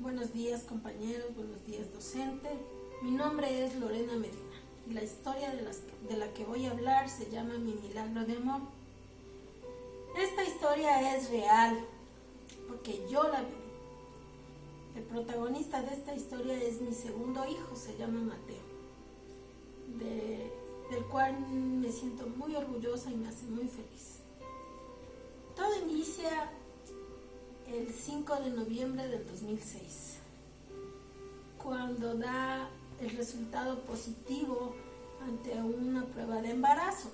Buenos días compañeros, buenos días docente. Mi nombre es Lorena Medina y la historia de la que voy a hablar se llama Mi Milagro de Amor. Esta historia es real porque yo la viví. El protagonista de esta historia es mi segundo hijo, se llama Mateo, del cual me siento muy orgullosa y me hace muy feliz. Todo inicia el 5 de noviembre del 2006, cuando da el resultado positivo ante una prueba de embarazo.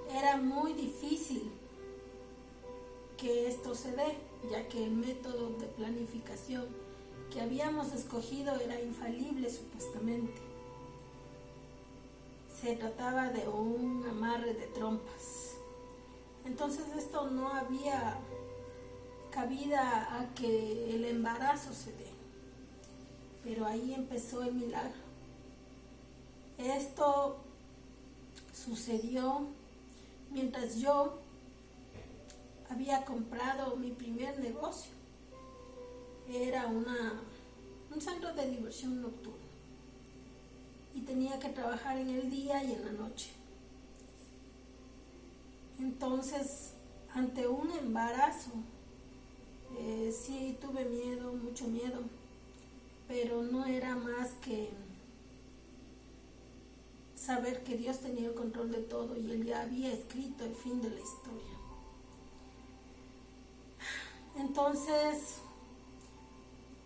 Era muy difícil que esto se dé, ya que el método de planificación que habíamos escogido era infalible supuestamente. Se trataba de un amarre de trompas. Entonces esto no había cabida a que el embarazo se dé. Pero ahí empezó el milagro. Esto sucedió mientras yo había comprado mi primer negocio. Era un centro de diversión nocturno. Y tenía que trabajar en el día y en la noche. Entonces, ante un embarazo, sí tuve miedo, mucho miedo, pero no era más que saber que Dios tenía el control de todo y Él ya había escrito el fin de la historia. Entonces,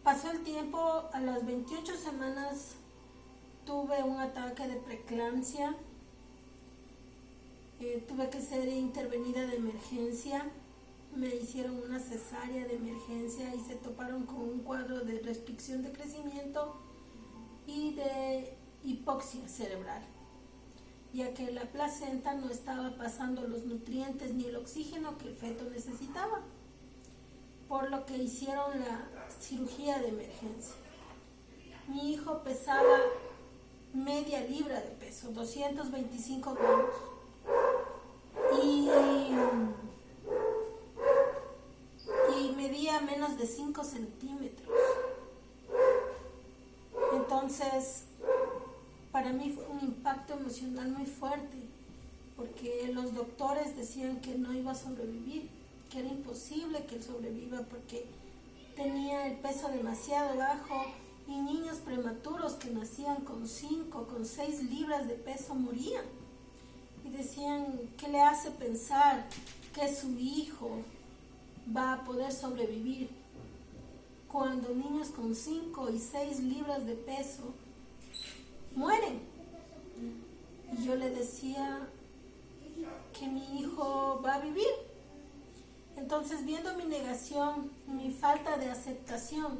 pasó el tiempo, a las 28 semanas tuve un ataque de preeclampsia, tuve que ser intervenida de emergencia. Me hicieron una cesárea de emergencia y se toparon con un cuadro de restricción de crecimiento y de hipoxia cerebral, ya que la placenta no estaba pasando los nutrientes ni el oxígeno que el feto necesitaba, por lo que hicieron la cirugía de emergencia. Mi hijo pesaba media libra de peso, 225 gramos, y medía menos de 5 centímetros. Entonces, para mí fue un impacto emocional muy fuerte, porque los doctores decían que no iba a sobrevivir, que era imposible que él sobreviva porque tenía el peso demasiado bajo y niños prematuros que nacían con 5, con 6 libras de peso morían. Y decían, ¿qué le hace pensar que su hijo va a poder sobrevivir cuando niños con 5 y 6 libras de peso mueren? Y yo le decía que mi hijo va a vivir. Entonces, viendo mi negación, mi falta de aceptación,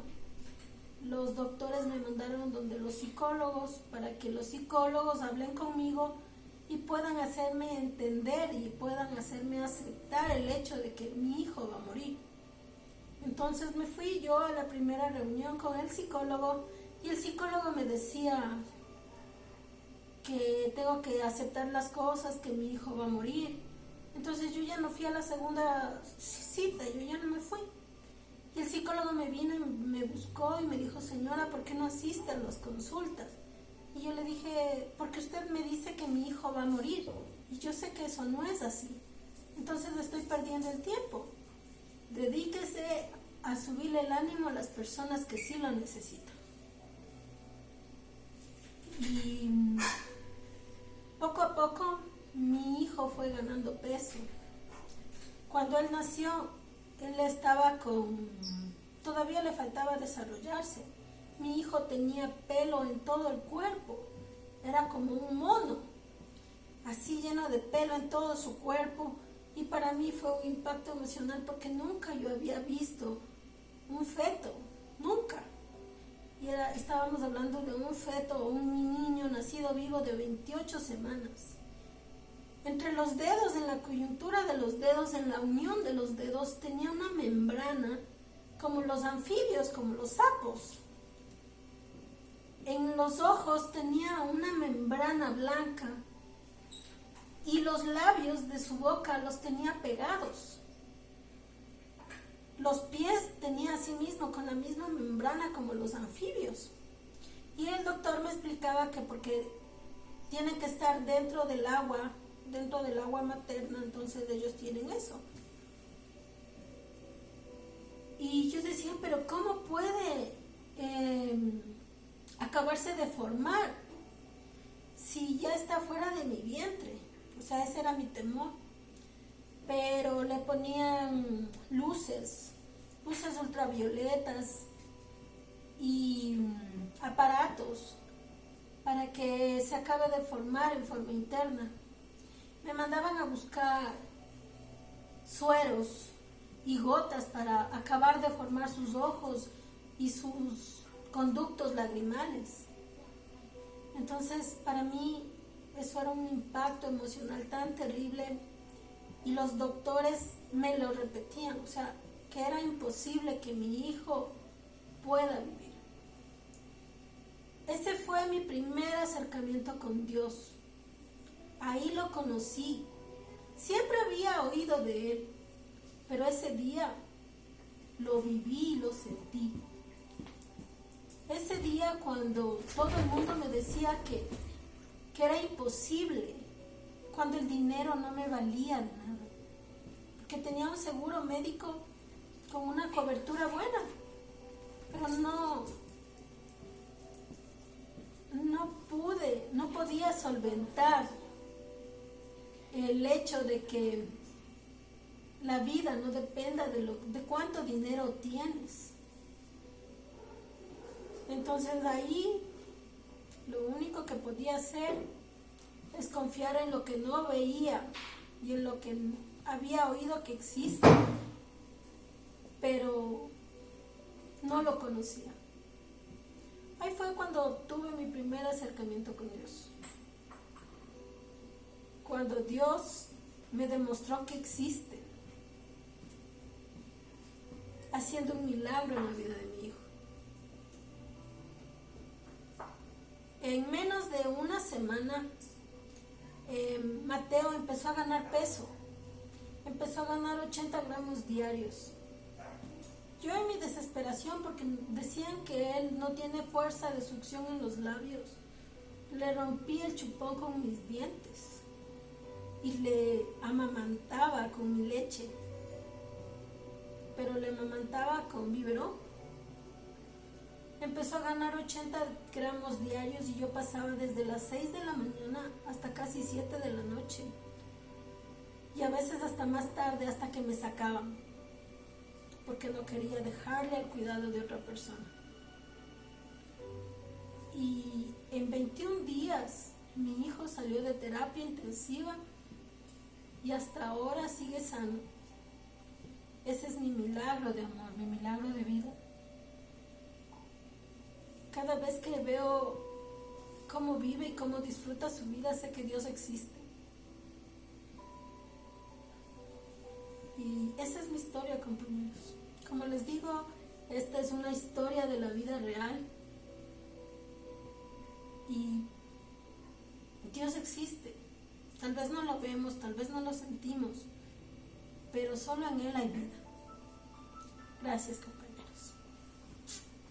los doctores me mandaron donde los psicólogos, para que los psicólogos hablen conmigo y puedan hacerme entender y puedan hacerme aceptar el hecho de que mi hijo va a morir. Entonces me fui yo a la primera reunión con el psicólogo y el psicólogo me decía que tengo que aceptar las cosas, que mi hijo va a morir. Entonces yo ya no fui a la segunda cita, yo ya no me fui. Y el psicólogo me vino y me buscó y me dijo, señora, ¿por qué no asiste a las consultas? Y yo le dije, porque usted me dice que mi hijo va a morir y yo sé que eso no es así. Entonces estoy perdiendo el tiempo. Dedíquese a subirle el ánimo a las personas que sí lo necesitan. Y poco a poco mi hijo fue ganando peso. Cuando él nació, él estaba todavía le faltaba desarrollarse. Mi hijo tenía pelo en todo el cuerpo, era como un mono, así lleno de pelo en todo su cuerpo, y para mí fue un impacto emocional porque nunca yo había visto un feto, nunca. Y estábamos hablando de un feto, un niño nacido vivo de 28 semanas. Entre los dedos, en la coyuntura de los dedos, en la unión de los dedos, tenía una membrana como los anfibios, como los sapos. En los ojos tenía una membrana blanca y los labios de su boca los tenía pegados. los pies tenía así mismo, con la misma membrana como los anfibios. Y el doctor me explicaba que porque tienen que estar dentro del agua materna, entonces ellos tienen eso. Y yo decía, pero ¿cómo puede acabarse de formar si ya está fuera de mi vientre? O sea, ese era mi temor. Pero le ponían luces ultravioletas y aparatos para que se acabe de formar en forma interna. Me mandaban a buscar sueros y gotas para acabar de formar sus ojos y sus conductos lagrimales. Entonces, para mí, eso era un impacto emocional tan terrible, y los doctores me lo repetían, o sea, que era imposible que mi hijo pueda vivir. Ese fue mi primer acercamiento con Dios. Ahí lo conocí. Siempre había oído de Él, pero ese día lo viví y lo sentí. Ese día cuando todo el mundo me decía que era imposible, cuando el dinero no me valía de nada, porque tenía un seguro médico con una cobertura buena, pero no podía solventar el hecho de que la vida no dependa de cuánto dinero tienes. Entonces ahí lo único que podía hacer es confiar en lo que no veía y en lo que había oído que existe, pero no lo conocía. Ahí fue cuando tuve mi primer acercamiento con Dios. Cuando Dios me demostró que existe, haciendo un milagro en la vida de mi hijo. En menos de una semana, Mateo empezó a ganar peso. Empezó a ganar 80 gramos diarios. Yo en mi desesperación, porque decían que él no tiene fuerza de succión en los labios, le rompí el chupón con mis dientes y le amamantaba con mi leche, pero le amamantaba con biberón. Empezó a ganar 80 gramos diarios y yo pasaba desde las 6 de la mañana hasta casi 7 de la noche. Y a veces hasta más tarde, hasta que me sacaban, porque no quería dejarle al cuidado de otra persona. Y en 21 días mi hijo salió de terapia intensiva y hasta ahora sigue sano. Ese es mi milagro de amor, mi milagro de vida. Cada vez que veo cómo vive y cómo disfruta su vida, sé que Dios existe. Y esa es mi historia, compañeros. Como les digo, esta es una historia de la vida real. Y Dios existe. Tal vez no lo vemos, tal vez no lo sentimos, pero solo en Él hay vida. Gracias, compañeros.